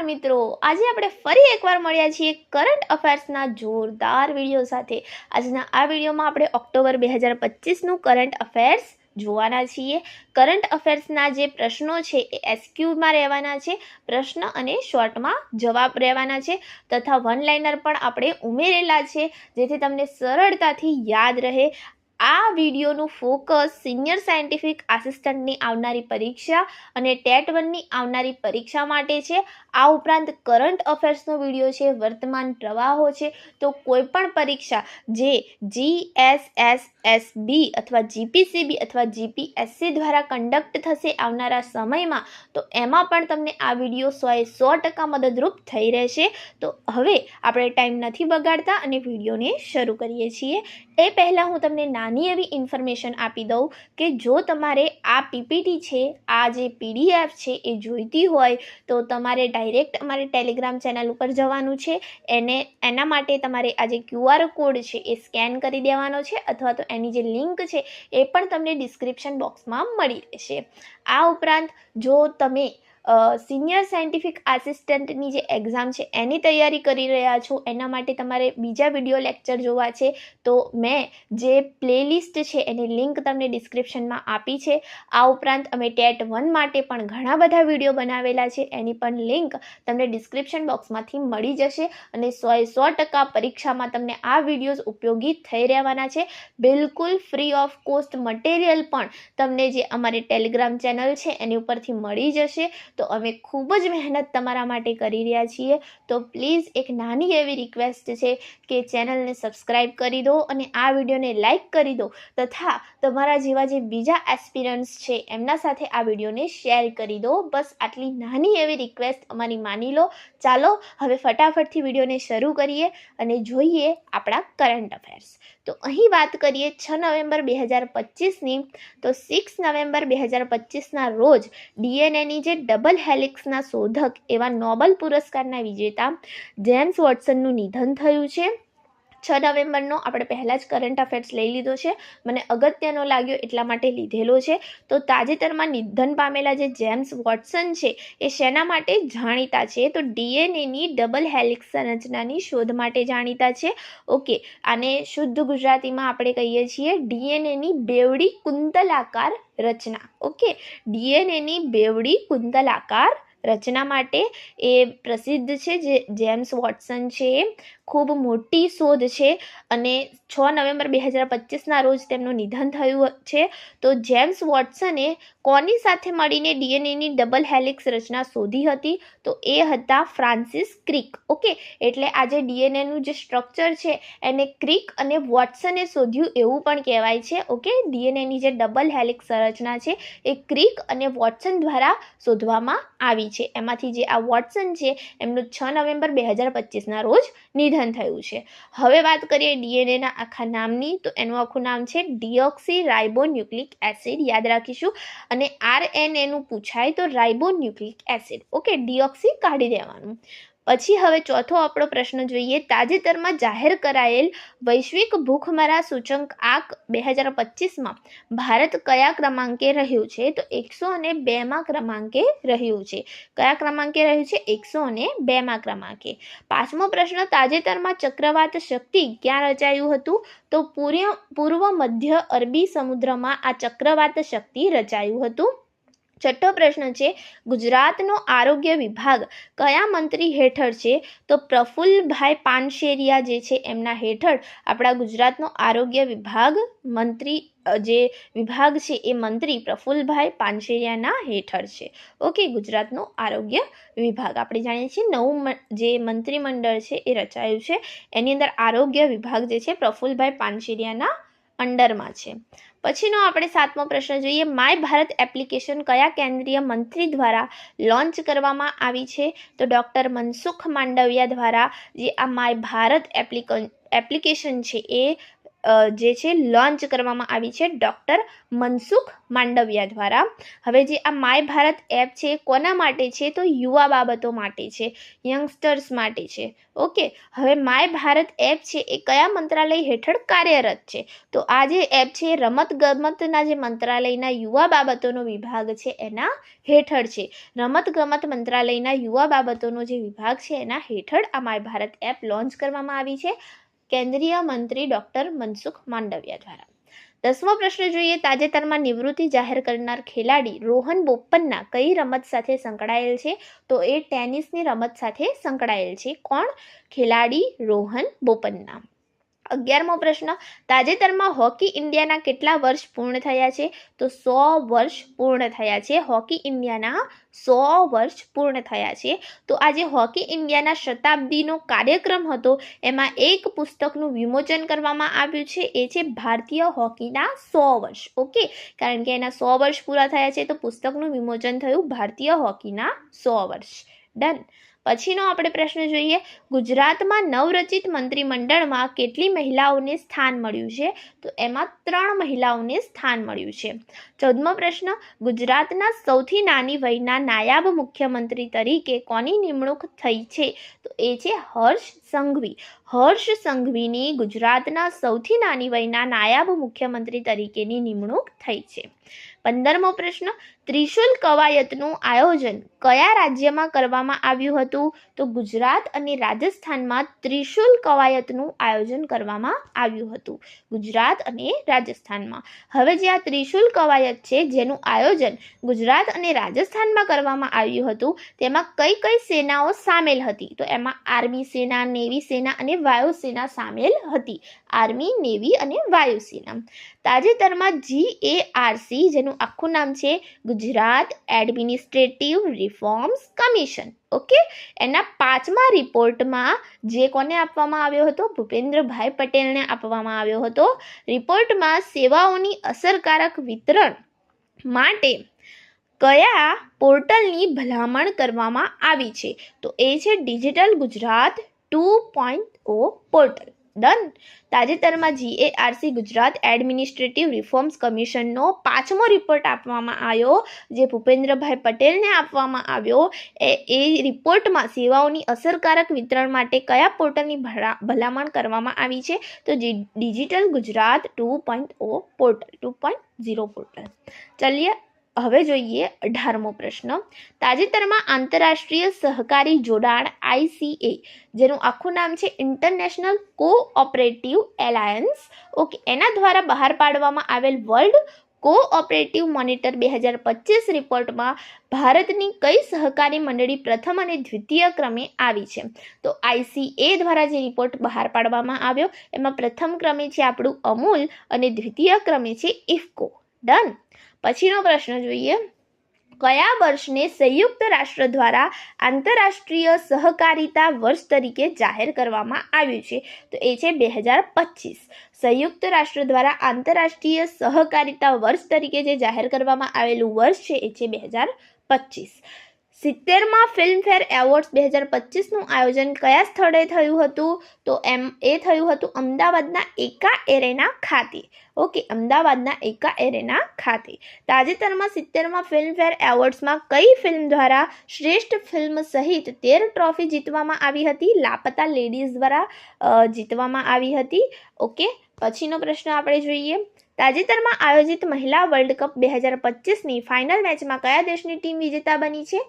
મિત્રો, આજે આપણે ફરી એકવાર મળ્યા છીએ કરંટ અફેર્સના જોરદાર વિડીયો સાથે। આજના આ વિડીયોમાં આપણે ઓક્ટોબર 2025નું કરંટ અફેર્સ જોવાના છીએ। કરંટ અફેર્સના જે પ્રશ્નો છે એ એસક્યુમાં રહેવાના છે, પ્રશ્ન અને શોર્ટમાં જવાબ રહેવાના છે તથા વન લાઇનર પણ આપણે ઉમેરેલા છે જેથી તમને સરળતાથી યાદ રહે। આ વિડીયોનું ફોકસ સિનિયર સાયન્ટિફિક આસિસ્ટન્ટની આવનારી પરીક્ષા અને ટેટ 1ની આવનારી પરીક્ષા માટે છે। આ ઉપરાંત કરંટ અફેર્સનો વિડીયો છે, વર્તમાન પ્રવાહો છે। તો કોઈ પણ પરીક્ષા જે GSSSB અથવા GPCB અથવા GPSC દ્વારા કન્ડક્ટ થશે આવનારા સમયમાં, તો એમાં પણ તમને આ વિડીયો 100% મદદરૂપ થઈ રહેશે। તો હવે આપણે ટાઈમ નથી બગાડતા અને વિડીયોને શરૂ કરીએ છીએ। એ પહેલાં હું તમને નાની એવી ઇન્ફોર્મેશન આપી દઉં કે જો તમારે આ પીપીટી છે, આ જે PDF છે એ જોઈતી હોય તો તમારે ડાયરેક્ટ અમારે ટેલિગ્રામ ચેનલ ઉપર જવાનું છે। એના માટે તમારે આ જે QR કોડ છે એ સ્કેન કરી દેવાનો છે અથવા તો એની જે લિંક છે એ પણ તમને ડિસ્ક્રિપ્શન બોક્સમાં મળી રહેશે। આ ઉપરાંત જો તમે સિનિયર સાયન્ટિફિક આસિસ્ટન્ટની જે એક્ઝામ છે એની તૈયારી કરી રહ્યા છો, એના માટે તમારે બીજા વિડીયો લેક્ચર જોવા છે તો મેં જે પ્લેલિસ્ટ છે એની લિંક તમને ડિસ્ક્રિપ્શનમાં આપી છે। આ ઉપરાંત અમે ટેટ 1 માટે પણ ઘણા બધા વિડીયો બનાવેલા છે, એની પણ લિંક તમને ડિસ્ક્રિપ્શન બોક્સમાંથી મળી જશે અને 100% પરીક્ષામાં તમને આ વિડીયોઝ ઉપયોગી થઈ રહેવાના છે। બિલકુલ ફ્રી ઓફ કોસ્ટ મટીરિયલ પણ તમને જે અમારી ટેલિગ્રામ ચેનલ છે એની ઉપરથી મળી જશે। તો અમે ખૂબ જ મહેનત તમારા માટે કરી રહ્યા છીએ, તો પ્લીઝ એક નાની એવી રિક્વેસ્ટ છે કે ચેનલને સબસ્ક્રાઈબ કરી દો અને આ વિડીયોને લાઈક કરી દો તથા તમારા જેવા જે બીજા એસ્પિરન્ટ્સ છે એમના સાથે આ વિડીયોને શેર કરી દો। બસ આટલી નાની એવી રિક્વેસ્ટ અમારી માની લો। ચાલો હવે ફટાફટથી વિડીયોને શરૂ કરીએ અને જોઈએ આપણા કરંટ અફેર્સ। તો અહીં વાત કરીએ 6 નવેમ્બર 2025ની, તો 6 નવેમ્બર 2025ના રોજ DNAની જે ડબલ હેલિક્સના શોધક એવા નોબેલ પુરસ્કારના વિજેતા જેમ્સ વોટસનનું નિધન થયું છે। 6 નવેમ્બરનો આપણે પહેલાં જ કરંટ અફેર્સ લઈ લીધો છે, મને અગત્યનો લાગ્યો એટલા માટે લીધેલો છે। તો તાજેતરમાં નિધન પામેલા જે જેમ્સ વોટસન છે એ શેના માટે જાણીતા છે? તો DNAની ડબલ હેલિક્સ સંરચનાની શોધ માટે જાણીતા છે। ઓકે, આને શુદ્ધ ગુજરાતીમાં આપણે કહીએ છીએ DNAની બેવડી કુંતલાકાર રચના। ઓકે, DNAની બેવડી કુંતલાકાર રચના માટે એ પ્રસિદ્ધ છે। જે જેમ્સ વોટસન છે એ ખૂબ મોટી શોધ છે અને 6 નવેમ્બર 2025ના રોજ તેમનું નિધન થયું છે। તો જેમ્સ વોટસને કોની સાથે મળીને DNAની ડબલ હેલિક્સ રચના શોધી હતી? તો એ હતા ફ્રાન્સિસ ક્રિક। ઓકે, એટલે આ જે DNAનું જે સ્ટ્રક્ચર છે એને ક્રિક અને વોટસને શોધ્યું એવું પણ કહેવાય છે। ઓકે, DNAની જે ડબલ હેલિક્સ રચના છે એ ક્રિક અને વોટસન દ્વારા શોધવામાં આવી છે। એમાંથી જે આ વોટસન છે એમનું 6 નવેમ્બર 2025ના રોજ નિધન થયું છે। હવે વાત કરીએ DNAના આખા નામની, તો એનું આખું નામ છે ડીઓક્સી રાઇબોન્યુક્લિક એસિડ, યાદ રાખીશું। અને RNAનું પૂછાય તો રાઇબોન્યુક્લિક એસિડ। ઓકે, ડીઓક્સી કાઢી દેવાનું। પછી હવે ચોથો આપણો પ્રશ્ન જોઈએ, તાજેતરમાં જાહેર કરાયેલ વૈશ્વિક ભૂખમરા સૂચકાંક 2025માં ભારત કયા ક્રમાંકે રહ્યું છે? તો 102માં ક્રમાંકે રહ્યું છે। કયા ક્રમાંકે રહ્યું છે? 102માં ક્રમાંકે। પાંચમો પ્રશ્ન, તાજેતરમાં ચક્રવાત શક્તિ ક્યાં રચાયું હતું? તો પૂર્વ મધ્ય અરબી સમુદ્રમાં આ ચક્રવાત શક્તિ રચાયું હતું। છઠ્ઠો પ્રશ્ન છે, ગુજરાતનો આરોગ્ય વિભાગ કયા મંત્રી હેઠળ છે? તો પ્રફુલ્લભાઈ પાનશેરિયા જે છે એમના હેઠળ આપણા ગુજરાતનો આરોગ્ય વિભાગ મંત્રી જે વિભાગ છે એ મંત્રી પ્રફુલ્લભાઈ પાનશેરિયાના હેઠળ છે। ઓકે, ગુજરાતનો આરોગ્ય વિભાગ આપણે જાણીએ છીએ નવું જે મંત્રીમંડળ છે એ રચાયું છે, એની અંદર આરોગ્ય વિભાગ જે છે પ્રફુલ્લભાઈ પાનશેરિયાના અંડરમાં છે। પછીનો આપણે સાતમો પ્રશ્ન જોઈએ, માય ભારત એપ્લિકેશન કયા કેન્દ્રીય મંત્રી દ્વારા લોન્ચ કરવામાં આવી છે? તો ડૉક્ટર મનસુખ માંડવિયા દ્વારા જે આ માય ભારત એપ્લિકેશન છે એ જે છે લોન્ચ કરવામાં આવી છે ડૉક્ટર મનસુખ માંડવિયા દ્વારા. હવે જે આ માય ભારત એપ છે કોના માટે છે તો યુવા બાબતો માટે છે, યંગસ્ટર્સ માટે છે. ઓકે, હવે માય ભારત એપ છે એ કયા મંત્રાલય હેઠળ કાર્યરત છે તો આ જે એપ છે રમતગમતના જે મંત્રાલયના યુવા બાબતોનો વિભાગ છે એના હેઠળ છે. રમતગમત મંત્રાલયના યુવા બાબતોનો જે વિભાગ છે એના હેઠળ આ માય ભારત એપ લોન્ચ કરવામાં આવી છે કેન્દ્રીય મંત્રી ડૉક્ટર મનસુખ માંડવિયા દ્વારા. 10મો પ્રશ્ન જોઈએ. તાજેતરમાં નિવૃત્તિ જાહેર કરનાર ખેલાડી રોહન બોપન્ના કઈ રમત સાથે સંકળાયેલ છે તો એ ટેનિસની રમત સાથે સંકળાયેલ છે. કોણ? ખેલાડી રોહન બોપન્ના. 11મો પ્રશ્ન. તાજેતરમાં હોકી ઇન્ડિયાના કેટલા વર્ષ પૂર્ણ થયા છે તો 100 વર્ષ પૂર્ણ થયા છે. હોકી ઇન્ડિયાના 100 વર્ષ પૂર્ણ થયા છે. તો આજે હોકી ઇન્ડિયાના શતાબ્દીનો કાર્યક્રમ હતો એમાં એક પુસ્તકનું વિમોચન કરવામાં આવ્યું છે, એ છે ભારતીય હોકીના 100 વર્ષ. ઓકે, કારણ કે એના 100 વર્ષ પૂરા થયા છે તો પુસ્તકનું વિમોચન થયું ભારતીય હોકીના 100 વર્ષ. ડન. પછીનો આપણે પ્રશ્ન જોઈએ. ગુજરાતમાં નવરચિત મંત્રીમંડળમાં કેટલી મહિલાઓને સ્થાન મળ્યું છે તો એમાં 3 મહિલાઓને સ્થાન મળ્યું છે. 14મો પ્રશ્ન. ગુજરાતના સૌથી નાની વયના નાયબ મુખ્યમંત્રી તરીકે કોની નિમણૂક થઈ છે તો એ છે હર્ષ સંઘવી. હર્ષ સંઘવીની ગુજરાતના સૌથી નાની વયના નાયબ મુખ્યમંત્રી તરીકેની નિમણૂક થઈ છે. 15મો પ્રશ્ન. ત્રિશુલ કવાયતનું આયોજન કયા રાજ્યમાં કરવામાં આવ્યું હતું તો ગુજરાત અને રાજસ્થાનમાં ત્રિશુલ કવાયતનું આયોજન કરવામાં આવ્યું હતું. ગુજરાત અને રાજસ્થાનમાં. હવે જે આ ત્રિશુલ કવાયત છે જેનું આયોજન ગુજરાત અને રાજસ્થાનમાં કરવામાં આવ્યું હતું તેમાં કઈ કઈ સેનાઓ સામેલ હતી તો એમાં આર્મી સેના, નેવી સેના અને વાયુસેના સામેલ હતી. આર્મી, નેવી અને વાયુસેના. તાજેતરમાં GARC જેનું આખું નામ છે Gujarat administrative reforms commission, okay, એના 5મા રિપોર્ટમાં જે કોને આપવામાં આવ્યો હતો ભૂપેન્દ્રભાઈ પટેલને આપવામાં આવ્યો હતો. રિપોર્ટમાં સેવાઓની અસરકારક વિતરણ માટે કયા પોર્ટલની ભલામણ કરવામાં આવી છે તો એ છે ડિજિટલ ગુજરાત 2.0 પોર્ટલ. ડન. તાજેતરમાં GARC ગુજરાત એડમિનિસ્ટ્રેટિવ રિફોર્મ્સ કમિશનનો 5મો રિપોર્ટ આપવામાં આવ્યો જે ભૂપેન્દ્રભાઈ પટેલને આપવામાં આવ્યો. એ રિપોર્ટમાં સેવાઓની અસરકારક વિતરણ માટે કયા પોર્ટલની ભલામણ કરવામાં આવી છે તો ડિજિટલ ગુજરાત 2.0 પોર્ટલ, 2.0 પોર્ટલ. ચલીએ હવે જોઈએ 18મો પ્રશ્ન. તાજેતરમાં આંતરરાષ્ટ્રીય સહકારી જોડાણ ICA જેનું આખું નામ છે ઇન્ટરનેશનલ કોઓપરેટિવ એલાયન્સ, ઓકે, એના દ્વારા બહાર પાડવામાં આવેલ વર્લ્ડ કોઓપરેટિવ મોનિટર 2025 રિપોર્ટમાં ભારતની કઈ સહકારી મંડળી પ્રથમ અને દ્વિતીય ક્રમે આવી છે તો ICA દ્વારા જે રિપોર્ટ બહાર પાડવામાં આવ્યો એમાં પ્રથમ ક્રમે છે આપણું અમૂલ અને દ્વિતીય ક્રમે છે ઇફકો. ડન. પછીનો પ્રશ્ન જોઈએ. કયા વર્ષને સંયુક્ત રાષ્ટ્ર દ્વારા આંતરરાષ્ટ્રીય સહકારિતા વર્ષ તરીકે જાહેર કરવામાં આવ્યું છે તો એ છે 2025. સંયુક્ત રાષ્ટ્ર દ્વારા આંતરરાષ્ટ્રીય સહકારિતા વર્ષ તરીકે જે જાહેર કરવામાં આવેલું વર્ષ છે એ છે 2025. 70મા ફિલ્મફેર એવોર્ડ્સ 2025નું આયોજન કયા સ્થળે થયું હતું તો એ થયું હતું અમદાવાદના એકા એરેના ખાતે. ઓકે, અમદાવાદના એકા એરેના ખાતે. તાજેતરમાં 70મા ફિલ્મફેર એવોર્ડ્સમાં કઈ ફિલ્મ દ્વારા શ્રેષ્ઠ ફિલ્મ સહિત 13 ટ્રોફી જીતવામાં આવી હતી? લાપતા લેડીઝ દ્વારા જીતવામાં આવી હતી. ઓકે, પછીનો પ્રશ્ન આપણે જોઈએ. તાજેતરમાં આયોજિત મહિલા વર્લ્ડ કપ 2025ની ફાઇનલ મેચમાં કયા દેશની ટીમ વિજેતા બની છે?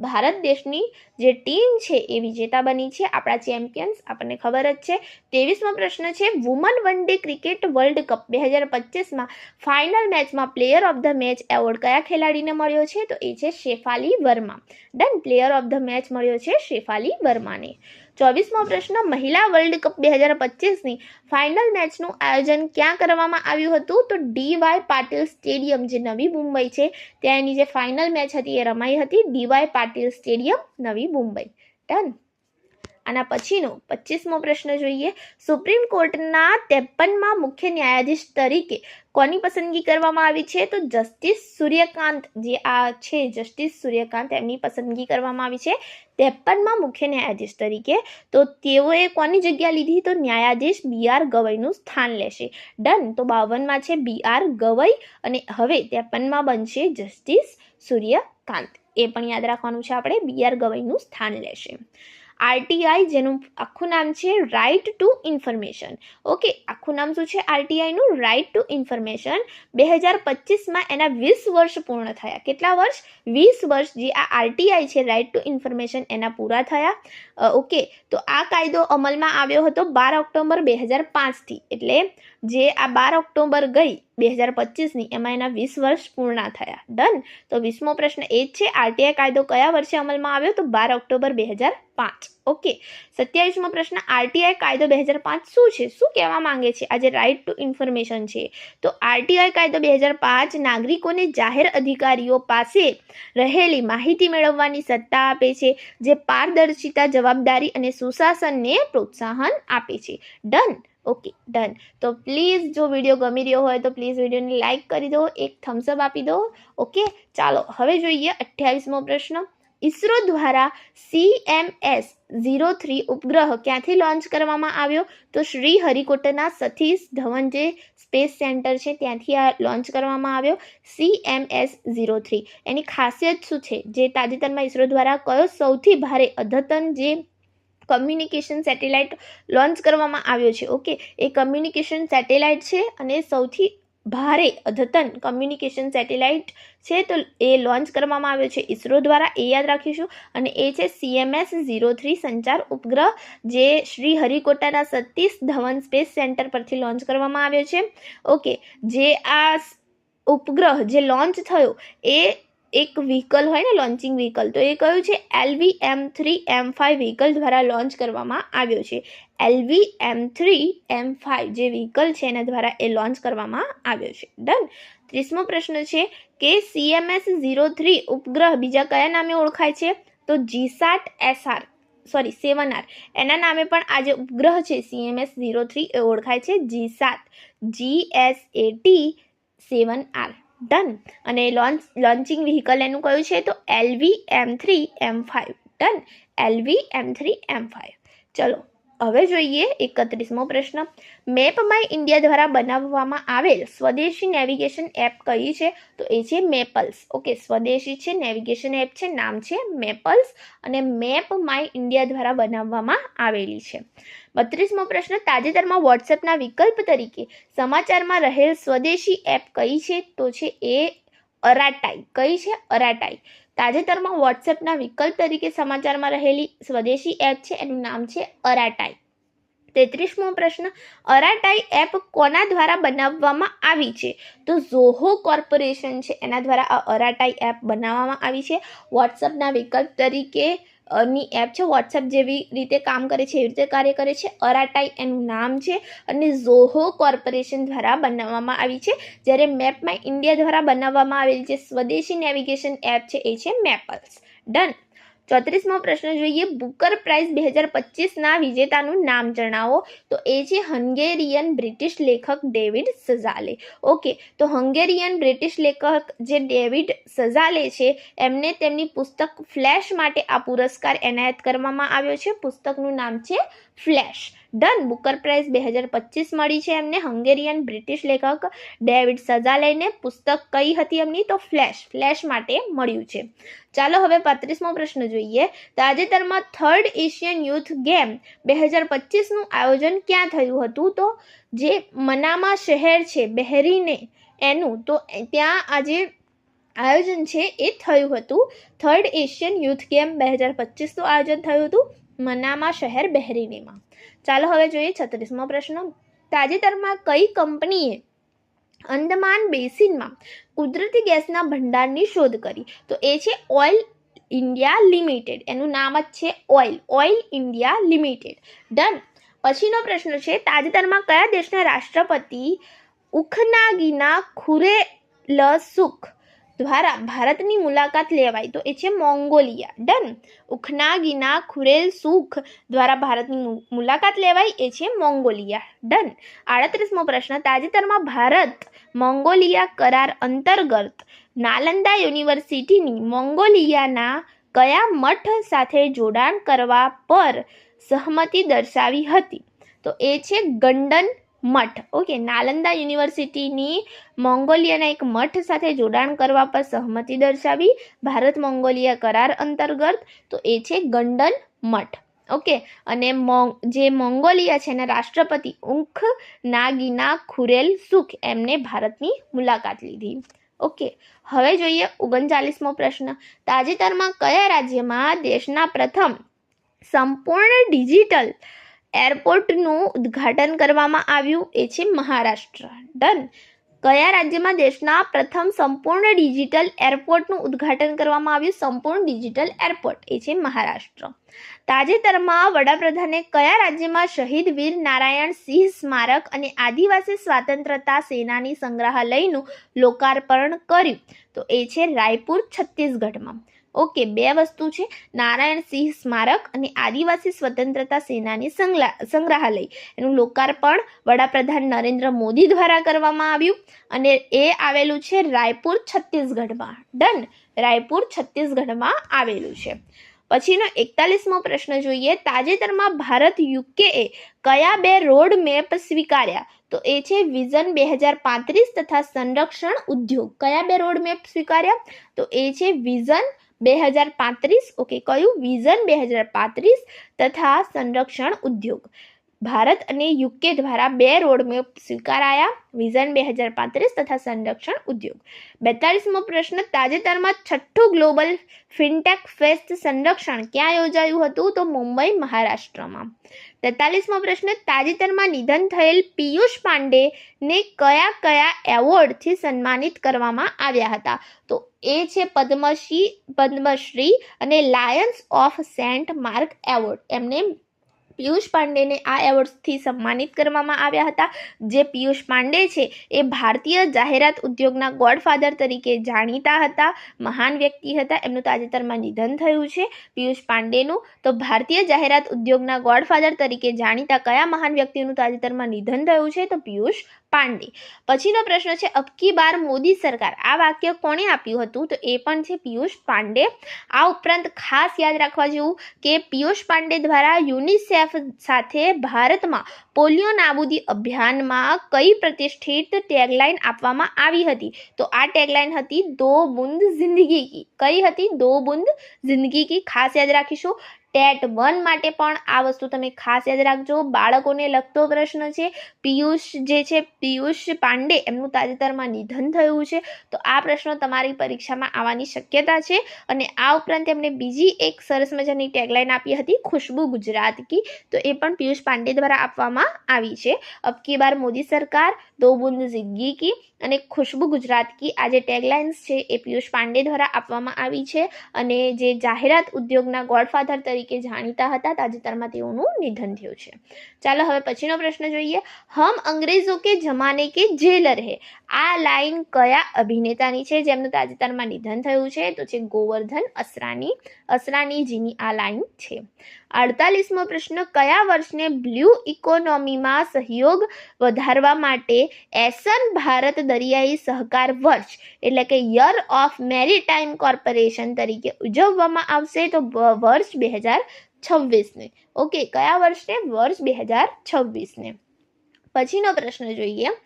ભારત દેશની જે ટીમ છે એ વિજેતા બની છે. આપણા ચેમ્પિયન્સ આપણને ખબર જ છે. 23મો પ્રશ્ન છે. Woman one day cricket world cup 2025માં ફાઇનલ મેચમાં player of the match award કયા ખેલાડીને મળ્યો છે તો એ છે Shafali Verma. Done. Player of the match મળ્યો છે શેફાલી વર્માને. 24મો પ્રશ્ન. મહિલા વર્લ્ડ કપ 2025ની ફાઇનલ મેચનું આયોજન ક્યાં કરવામાં આવ્યું હતું તો DY પાટીલ સ્ટેડિયમ જે નવી મુંબઈ છે ત્યાં એની જે ફાઇનલ મેચ હતી એ રમાઈ હતી DY પાટીલ સ્ટેડિયમ નવી મુંબઈ. ડન. આના પછીનો 25મો પ્રશ્ન જોઈએ. સુપ્રીમ કોર્ટના 53માં મુખ્ય ન્યાયાધીશ તરીકે કોની પસંદગી કરવામાં આવી છે? તો જસ્ટિસ સૂર્યકાંત, જે આ છે જસ્ટિસ સૂર્યકાંત, એમની પસંદગી કરવામાં આવી છે 53માં મુખ્ય ન્યાયાધીશ તરીકે. તો તેઓએ કોની જગ્યા લીધી? તો ન્યાયાધીશ BR ગવઈનું સ્થાન લેશે. ડન. તો 52માં છે BR ગવઈ અને હવે 53માં બનશે જસ્ટિસ સૂર્યકાંત. એ પણ યાદ રાખવાનું છે આપણે, BR ગવઈનું સ્થાન લેશે. RTI, જેનું આખું નામ છે રાઇટ ટુ ઇન્ફોર્મેશન. ઓકે, આખું નામ શું છે RTIનું? Right to information. 2025માં એના 20 વર્ષ પૂર્ણ થયા. કેટલા વર્ષ? 20 વર્ષ જે આ RTI છે રાઇટ ટુ ઇન્ફોર્મેશન એના પૂરા થયા. ઓકે, તો આ કાયદો અમલમાં આવ્યો હતો 12 ઓક્ટોબર 2005થી. એટલે જે આ 12 ઓક્ટોબર ગઈ 2025ની એમાં એના 20 વર્ષ પૂર્ણ થયા. ડન. તો 20મો પ્રશ્ન એ જ છે, RTI કાયદો કયા વર્ષે અમલમાં આવ્યો? તો 12 ઓક્ટોબર 2005. ઓકે. 27મો પ્રશ્ન, RTI કાયદો 2005 શું છે? શું કહેવા માંગે છે? આજે રાઇટ ટુ ઇન્ફોર્મેશન છે. તો RTI કાયદો 2005 નાગરિકોને જાહેર અધિકારીઓ પાસે રહેલી માહિતી મેળવવાની સત્તા આપે છે, જે પારદર્શિતા, જવાબદારી અને સુશાસનને પ્રોત્સાહન આપે છે. ડન. Okay, done. તો પ્લીઝ જો વિડીયો ગમી રહ્યો હોય તો પ્લીઝ વિડીયોને લાઇક કરી દો, એક થમ્સઅપ આપી દો. ઓકે, ચાલો હવે જોઈએ 28મો પ્રશ્ન. ઇસરો દ્વારા CMS-03 ઉપગ્રહ ક્યાંથી લોન્ચ કરવામાં આવ્યો? તો શ્રીહરિકોટાના સતીશ ધવન જે સ્પેસ સેન્ટર છે ત્યાંથી આ લોન્ચ કરવામાં આવ્યો CMS-03. એની ખાસિયત શું છે? જે તાજેતરમાં ઇસરો દ્વારા કયો સૌથી ભારે અદ્યતન જે કમ્યુનિકેશન સેટેલાઇટ લોન્ચ કરવામાં આવ્યો છે? ઓકે, એ કમ્યુનિકેશન સેટેલાઇટ છે અને સૌથી ભારે અદ્યતન કમ્યુનિકેશન સેટેલાઇટ છે, તો એ લોન્ચ કરવામાં આવ્યો છે ઇસરો દ્વારા, એ યાદ રાખીશું. અને એ છે CMS-03 સંચાર ઉપગ્રહ, જે શ્રીહરિકોટાના સતીશ ધવન સ્પેસ સેન્ટર પરથી લોન્ચ કરવામાં આવ્યો છે. ઓકે, જે આ ઉપગ્રહ જે લોન્ચ થયો એ એક વ્હીકલ હોય ને, લોન્ચિંગ વ્હીકલ, તો એ કયું છે? LV-M3M5 વ્હીકલ દ્વારા લોન્ચ કરવામાં આવ્યો છે. LV-M3M5 જે વ્હીકલ છે એના દ્વારા એ લોન્ચ કરવામાં આવ્યો છે. ડન. 30મો પ્રશ્ન છે કે CMS-03 ઉપગ્રહ બીજા કયા નામે ઓળખાય છે? તો GSAT-SR 7R એના નામે પણ આ જે ઉપગ્રહ છે CMS-03 એ ઓળખાય છે GSAT-7R. ડન. અને લોન્ચિંગ વ્હીકલ એનું કયું છે? તો LV-M3M5. ડન. LV-M3M5. ચલો હવે જોઈએ 31મો પ્રશ્ન. મેપ માય ઇન્ડિયા દ્વારા બનાવવામાં આવેલ સ્વદેશી નેવિગેશન એપ કઈ છે? તો એ છે મેપલ્સ. ઓકે, સ્વદેશી છે નેવિગેશન એપ છે, નામ છે મેપલ્સ અને મેપ માય ઇન્ડિયા દ્વારા બનાવવામાં આવેલી છે. 32મો પ્રશ્ન. તાજેતરમાં વોટ્સએપના વિકલ્પ તરીકે સમાચારમાં રહેલ સ્વદેશી એપ કઈ છે? તો છે એ અરાટાઈ. કઈ છે? અરાટાઈ. તાજેતરમાં વોટ્સએપના વિકલ્પ તરીકે સમાચારમાં રહેલી સ્વદેશી એપ છે એનું નામ છે અરાટાઈ. 33મો પ્રશ્ન. અરાટાઈ એપ કોના દ્વારા બનાવવામાં આવી છે? તો ઝોહો કોર્પોરેશન છે એના દ્વારા આ અરાટાઈ એપ બનાવવામાં આવી છે. વોટ્સએપના વિકલ્પ તરીકે ની એપ છે, વોટ્સએપ જેવી રીતે કામ કરે છે એવી રીતે કાર્ય કરે છે. અરાટાઈ એનું નામ છે અને ઝોહો કોર્પોરેશન દ્વારા બનાવવામાં આવી છે. જ્યારે મેપ માય ઇન્ડિયા દ્વારા બનાવવામાં આવેલી જે સ્વદેશી નેવિગેશન એપ છે એ છે મેપલ્સ. ડન. 34મો પ્રશ્ન જોઈએ. બુકર પ્રાઇઝ 2025ના વિજેતાનું નામ જણાવો. તો એ છે હંગેરિયન બ્રિટિશ લેખક ડેવિડ સઝાલે. ઓકે, તો હંગેરિયન બ્રિટિશ લેખક જે ડેવિડ સઝાલે છે એમને તેમની પુસ્તક ફ્લેશ માટે આ પુરસ્કાર એનાયત કરવામાં આવ્યો છે. પુસ્તકનું નામ છે ફ્લેશ. ડન. બુકર પ્રાઇઝ 2025 મળી છે એમને હંગેરિયન બ્રિટિશ લેખક ડેવિડ સઝાલેને. પુસ્તક કઈ હતી એમની? તો ફ્લેશ માટે મળ્યું છે. ચાલો હવે 35મો પ્રશ્ન જોઈએ. તાજેતરમાં 3rd એશિયન યુથ ગેમ 2025નું આયોજન ક્યાં થયું હતું? તો જે મનામા શહેર છે બહેરીને એનું, તો ત્યાં આજે આયોજન છે એ થયું હતું. 3rd એશિયન યુથ ગેમ 2025નું આયોજન થયું હતું મનામા શહેર બહેરીનેમાં. ચાલો હવે જોઈએ 36મો પ્રશ્ન. તાજેતરમાં કઈ કંપનીએ અંદમાન બેસિનમાં કુદરતી ગેસના ભંડારની શોધ કરી? તો એ છે ઓઇલ ઇન્ડિયા લિમિટેડ. એનું નામ જ છે ઓઇલ ઇન્ડિયા લિમિટેડ. ડન. પછીનો પ્રશ્ન છે. તાજેતરમાં કયા દેશના રાષ્ટ્રપતિ ઉખનાગીના ખુરેલસુખ દ્વારા ભારતની મુલાકાત લેવાય તો એ છે મોંગોલિયા. ડન. ઉખનાગીના ખુરેલસુખ દ્વારા ભારતની મુલાકાત લેવાય એ છે મોંગોલિયા. ડન. 38મો પ્રશ્ન, તાજેતરમાં ભારત મોંગોલિયા કરાર અંતર્ગત નાલંદા યુનિવર્સિટીની મોંગોલિયાના કયા મઠ સાથે જોડાણ કરવા પર સહમતિ દર્શાવી હતી? તો એ છે ગંડન મઠ. ઓકે, નાલંદા યુનિવર્સિટીની મોંગોલિયાના એક મઠ સાથે જોડાણ કરવા પર સહમતિ દર્શાવી ભારત મોંગોલિયા કરાર અંતર્ગત, તો એ છે ગંડન મઠ. ઓકે, અને જે મોંગોલિયા છે એના રાષ્ટ્રપતિ ઉખનાગીના ખુરેલસુખ એમને ભારતની મુલાકાત લીધી. ઓકે, હવે જોઈએ 39મો પ્રશ્ન, તાજેતરમાં કયા રાજ્યમાં દેશના પ્રથમ સંપૂર્ણ ડિજિટલ એરપોર્ટનું ઉદ્ઘાટન કરવામાં આવ્યું? એ છે મહારાષ્ટ્ર. ડન. કયા રાજ્યમાં દેશના પ્રથમ સંપૂર્ણ ડિજિટલ એરપોર્ટનું ઉદ્ઘાટન કરવામાં આવ્યું? સંપૂર્ણ ડિજિટલ એરપોર્ટ એ છે મહારાષ્ટ્ર. તાજેતરમાં વડાપ્રધાને કયા રાજ્યમાં શહીદ વીર નારાયણ સિંહ સ્મારક અને આદિવાસી સ્વાતંત્રતા સેનાની સંગ્રહાલયનું લોકાર્પણ કર્યું? તો એ છે રાયપુર, છત્તીસગઢમાં. ઓકે, બે વસ્તુ છે, નારાયણ સિંહ સ્મારક અને આદિવાસી સ્વતંત્રતા સેનાની સંગ્રહાલય એનું લોકાર્પણ વડાપ્રધાન નરેન્દ્ર મોદી દ્વારા કરવામાં આવ્યું અને એ આવેલું છે રાયપુર, છત્તીસગઢમાં. ડન. રાયપુર, છત્તીસગઢમાં આવેલું છે. પછીનો 41મો પ્રશ્ન જોઈએ, તાજેતરમાં ભારત યુકેએ કયા બે રોડ મેપ સ્વીકાર્યા? તો એ છે વિઝન 2035 તથા સંરક્ષણ ઉદ્યોગ. કયા બે રોડ મેપ સ્વીકાર્યા? તો એ છે વિઝન 2035. ઓકે, કયું? વિઝન 2035 તથા સંરક્ષણ ઉદ્યોગ. ભારત અને યુકે દ્વારા બે રોડમેપ સ્વીકારાયા, વિઝન 2035 તથા સંરક્ષણ ઉદ્યોગ. 42મો પ્રશ્ન, તાજેતરમાં 6ઠું ગ્લોબલ ફિનટેક ફેસ્ટ સંરક્ષણ ક્યાં યોજાયું હતું? તો મુંબઈ, મહારાષ્ટ્રમાં. 43મો પ્રશ્ન, તાજેતરમાં નિધન થયેલ પિયુષ પાંડેને કયા કયા એવોર્ડથી સન્માનિત કરવામાં આવ્યા હતા? તો એ છે પદ્મશ્રી અને lions of saint Mark award. એમને પિયુષ પાંડેને આ એવોર્ડ્સથી સન્માનિત કરવામાં આવ્યા હતા. જે પિયુષ પાંડે છે એ ભારતીય જાહેરાત ઉદ્યોગના ગોડફાધર તરીકે જાણીતા હતા, મહાન વ્યક્તિ હતા. એમનું તાજેતરમાં નિધન થયું છે પિયુષ પાંડેનું. તો ભારતીય જાહેરાત ઉદ્યોગના ગોડફાધર તરીકે જાણીતા કયા મહાન વ્યક્તિનું તાજેતરમાં નિધન થયું છે? તો પિયુષ પાંડે. પછીનો પ્રશ્ન છે, અબકી બાર મોદી સરકાર, આ વાક્ય કોણે આપ્યું હતું? તો એ પણ છે પિયુષ પાંડે. આ ઉપરાંત ખાસ યાદ રાખવા જેવું કે પિયુષ પાંડે દ્વારા યુનિસેફ સાથે ભારતમાં પોલિયો નાબૂદી અભિયાનમાં કઈ પ્રતિષ્ઠિત ટેગલાઇન આપવામાં આવી હતી? તો આ ટેગલાઇન હતી દો બુંદ જિંદગી કી. કઈ હતી? દો બુંદ જિંદગી કી. ખાસ યાદ રાખીશું. ટેટ 1 માટે પણ આ વસ્તુ તમે ખાસ યાદ રાખજો. બાળકોને લગતો પ્રશ્ન છે. પિયુષ પાંડે એમનું તાજેતરમાં નિધન થયું છે, તો આ પ્રશ્નો તમારી પરીક્ષામાં આવવાની શક્યતા છે. અને આ ઉપરાંત એમણે બીજી એક સરસ મજાની ટેગલાઇન આપી હતી, ખુશ્બુ ગુજરાત કી. તો એ પણ પિયુષ પાંડે દ્વારા આપવામાં આવી છે. અબકી બાર મોદી સરકાર, દો બુંદ જિંદગી કી અને ખુશ્બુ ગુજરાત કી, આ જે ટેગલાઇન્સ છે એ પિયુષ પાંડે દ્વારા આપવામાં આવી છે. અને જે જાહેરાત ઉદ્યોગના ગોડફાધર તરીકે જાણીતા હતા, તાજેતરમાં તેઓનું નિધન થયું છે. ચાલો હવે પછીનો પ્રશ્ન જોઈએ. હમ અંગ્રેજો કે જમાને કે જેલર હે, આ લાઈન કયા અભિનેતાની છે જેમનું તાજેતરમાં નિધન થયું છે? તો છે ગોવર્ધન અસરાનીજીની આ લાઈન છે. 48મો પ્રશ્ન, કયા વર્ષને બ્લુ ઇકોનોમીમાં સહયોગ વધારવા માટે એસન ભારત દરિયાઈ સહકાર વર્ષ એટલે કે યર ઓફ મેરીટાઈમ કોર્પોરેશન તરીકે ઉજવવામાં આવશે? તો વર્ષ 2026ને. ઓકે, કયા વર્ષને? વર્ષ 2026ને. પછીનો પ્રશ્ન જોઈએ,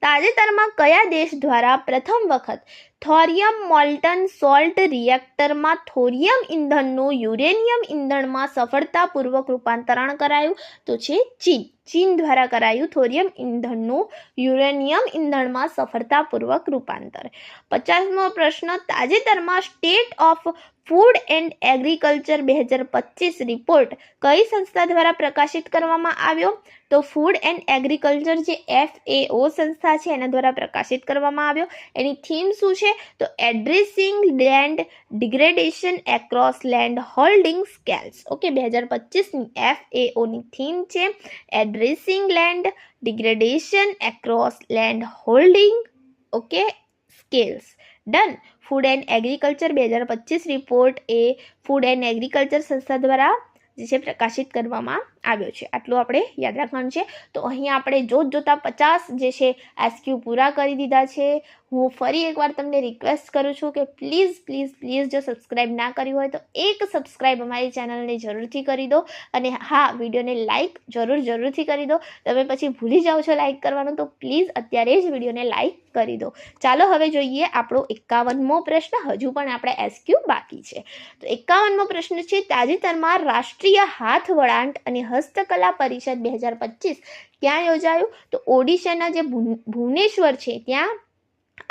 તાજેતરમાં કયા દેશ દ્વારા પ્રથમ વખત થોરિયમ મોલ્ટન સોલ્ટ રિએક્ટરમાં થોરિયમ ઇંધણનું યુરેનિયમ ઇંધણમાં સફળતાપૂર્વક રૂપાંતરણ કરાયું? તો છે ચીન દ્વારા કરાયું થોરિયમ ઇંધણનું યુરેનિયમ ઇંધણમાં સફળતાપૂર્વક રૂપાંતર. 50મો પ્રશ્ન, તાજેતરમાં state of food and agriculture 2025 report કઈ સંસ્થા દ્વારા પ્રકાશિત કરવામાં આવ્યો? તો ફૂડ એન્ડ એગ્રીકલ્ચર જે FAO સંસ્થા છે એના દ્વારા પ્રકાશિત કરવામાં આવ્યો. એની થીમ શું છે? તો addressing land degradation across land holding scales. Okay, 2025ની FAOની થીમ છે addressing land degradation across land holding scales. Done. Food and agriculture 2025 report એ ફૂડ એન્ડ એગ્રીકલ્ચર સંસ્થા દ્વારા જે છે પ્રકાશિત કરવામાં આવ્યો છે. આટલું આપણે યાદ રાખવાનું છે. તો અહીં આપણે જોતા 50 જે છે એસક્યુ પૂરા કરી દીધા છે. હું ફરી એકવાર તમને રિક્વેસ્ટ કરું છું કે પ્લીઝ જો સબસ્ક્રાઈબ ના કર્યું હોય તો એક સબસ્ક્રાઈબ અમારી ચેનલને જરૂરથી કરી દો. અને હા, વિડીયોને લાઇક જરૂરથી કરી દો. તમે પછી ભૂલી જાઓ છો લાઇક કરવાનું, તો પ્લીઝ અત્યારે જ વિડીયોને લાઇક કરી દો. ચાલો હવે જોઈએ આપણો 51મો પ્રશ્ન. હજુ પણ આપણે એસક્યુ બાકી છે. તો 51મો પ્રશ્ન છે, તાજેતરમાં રાષ્ટ્રીય હાથ વળાંટ અને હસ્તકલા પરિષદ 2025 ક્યાં યોજાયું? તો ઓડિશાના જે ભુવનેશ્વર છે ત્યાં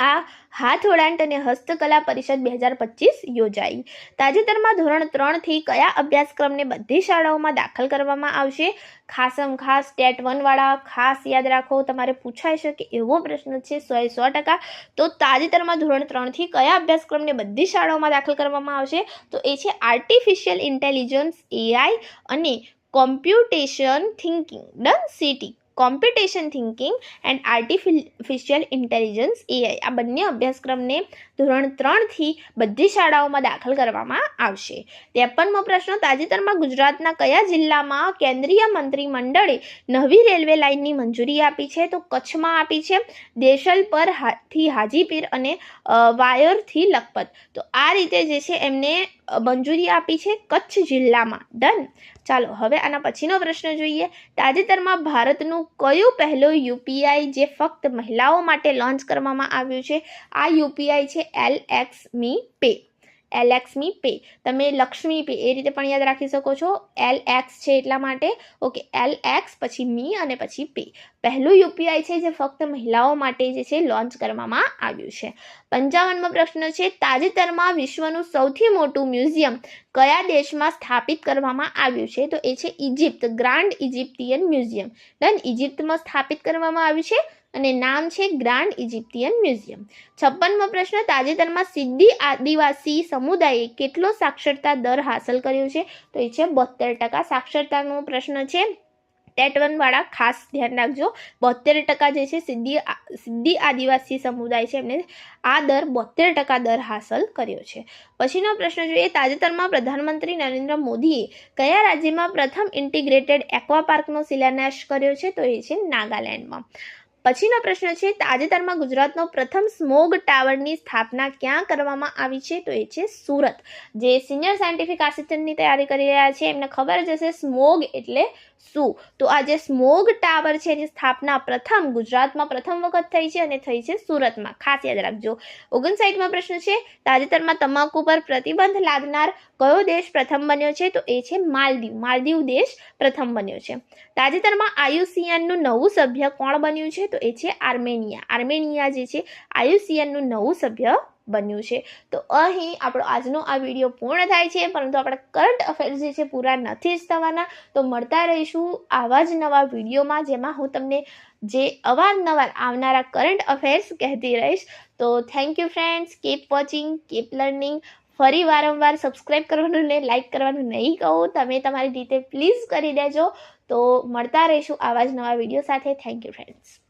આ હાથ વળાંટ અને હસ્તકલા પરિષદ 2025 યોજાઈ. તાજેતરમાં ધોરણ 3 થી કયા અભ્યાસક્રમને બધી શાળાઓમાં દાખલ કરવામાં આવશે? ખાસ ટેટ 1 વાળા ખાસ યાદ રાખો, તમારે પૂછાઈ શકે એવો પ્રશ્ન છે 100%. તો તાજેતરમાં ધોરણ 3 થી કયા અભ્યાસક્રમને બધી શાળાઓમાં દાખલ કરવામાં આવશે? તો એ છે આર્ટિફિશિયલ ઇન્ટેલિજન્સ AI અને computation thinking. Done. CT computation thinking and artificial intelligence AI આ બંને અભ્યાસક્રમને ધોરણ 3 થી બધી શાળાઓમાં દાખલ કરવામાં આવશે. 53મો પ્રશ્ન, તાજેતરમાં ગુજરાતના કયા જિલ્લામાં કેન્દ્રીય મંત્રીમંડળે નવી રેલવે લાઇનની મંજૂરી આપી છે? તો કચ્છમાં આપી છે. દેશલપર થી હાજીપીર અને વાયોરથી લખપત. તો આ રીતે જે છે એમને મંજૂરી આપી છે કચ્છ જિલ્લામાં. ડન. ચાલો હવે આના પછીનો પ્રશ્ન જોઈએ. તાજેતરમાં ભારતનું કયું પહેલું UPI જે ફક્ત મહિલાઓ માટે લોન્ચ કરવામાં આવ્યું છે? આ UPI છે LXME Pay. LXME Pay. તમે લક્ષ્મી પે એ રીતે પણ યાદ રાખી શકો છો. LX છે એટલા માટે. ઓકે, LX પછી મી અને પછી પે. પહેલું UPI છે જે ફક્ત મહિલાઓ માટે જે છે લોન્ચ કરવામાં આવ્યું છે. 55મો પ્રશ્ન છે, તાજેતરમાં વિશ્વનું સૌથી મોટું મ્યુઝિયમ કયા દેશમાં સ્થાપિત કરવામાં આવ્યું છે? તો એ છે Egypt. Grand Egyptian museum. Done. ઇજિપ્તમાં સ્થાપિત કરવામાં આવ્યું છે અને નામ છે ગ્રાન્ડ ઇજિપ્તિયન મ્યુઝિયમ. 56મો પ્રશ્ન, તાજેતરમાં સિદ્દી આદિવાસી સમુદાયે કેટલો સાક્ષરતા દર હાંસલ કર્યો છે? તો એ છે 72%. સાક્ષરતાનો પ્રશ્ન છે ટેટ 1 વાળા ખાસ ધ્યાન રાખજો. 72% જે છે સિદ્દી આદિવાસી સમુદાય છે એમને આ દર 72% દર હાંસલ કર્યો છે. પછીનો પ્રશ્ન જોઈએ, તાજેતરમાં પ્રધાનમંત્રી નરેન્દ્ર મોદીએ કયા રાજ્યમાં પ્રથમ ઇન્ટિગ્રેટેડ એક્વા પાર્કનો શિલાન્યાસ કર્યો છે? તો એ છે નાગાલેન્ડમાં. પછીનો પ્રશ્ન છે, તાજેતરમાં ગુજરાતનો પ્રથમ સ્મોગ ટાવરની સ્થાપના ક્યાં કરવામાં આવી છે? તો એ છે સુરત. જે સિનિયર સાયન્ટિફિક આસિસ્ટન્ટની તૈયારી કરી રહ્યા છે એમને ખબર જ હશે સ્મોગ એટલે શું. તો આ જે સ્મોગ ટાવર છે એની સ્થાપના ગુજરાતમાં પ્રથમ વખત થઈ છે અને થઈ છે સુરતમાં. ખાસ યાદ રાખજો. 59મો પ્રશ્ન છે, તાજેતરમાં તમાકુ પર પ્રતિબંધ લાદનાર કયો દેશ પ્રથમ બન્યો છે? તો એ છે માલદીવ. માલદીવ દેશ પ્રથમ બન્યો છે. તાજેતરમાં IUCNનું નવું સભ્ય કોણ બન્યું છે? તો એ છે આર્મેનિયા. આર્મેનિયા જે છે IUCNનું નવું સભ્ય બન્યું છે. તો અહીં આપણો આજનો આ વિડીયો પૂર્ણ થાય છે, પરંતુ આપણા કરંટ અફેર્સ જે છે પૂરા નથી જ થવાના. તો મળતા રહીશું આવા જ નવા વિડીયોમાં, જેમાં હું તમને જે અવારનવાર આવનારા કરંટ અફેર્સ કહેતી રહીશ. તો thank you friends. Keep watching, keep learning. ફરી વારંવાર સબસ્ક્રાઈબ કરવાનું ને લાઇક કરવાનું નહીં કહું, તમે તમારી રીતે પ્લીઝ કરી દેજો. તો મળતા રહીશું આવા જ નવા વિડીયો સાથે. Thank you friends.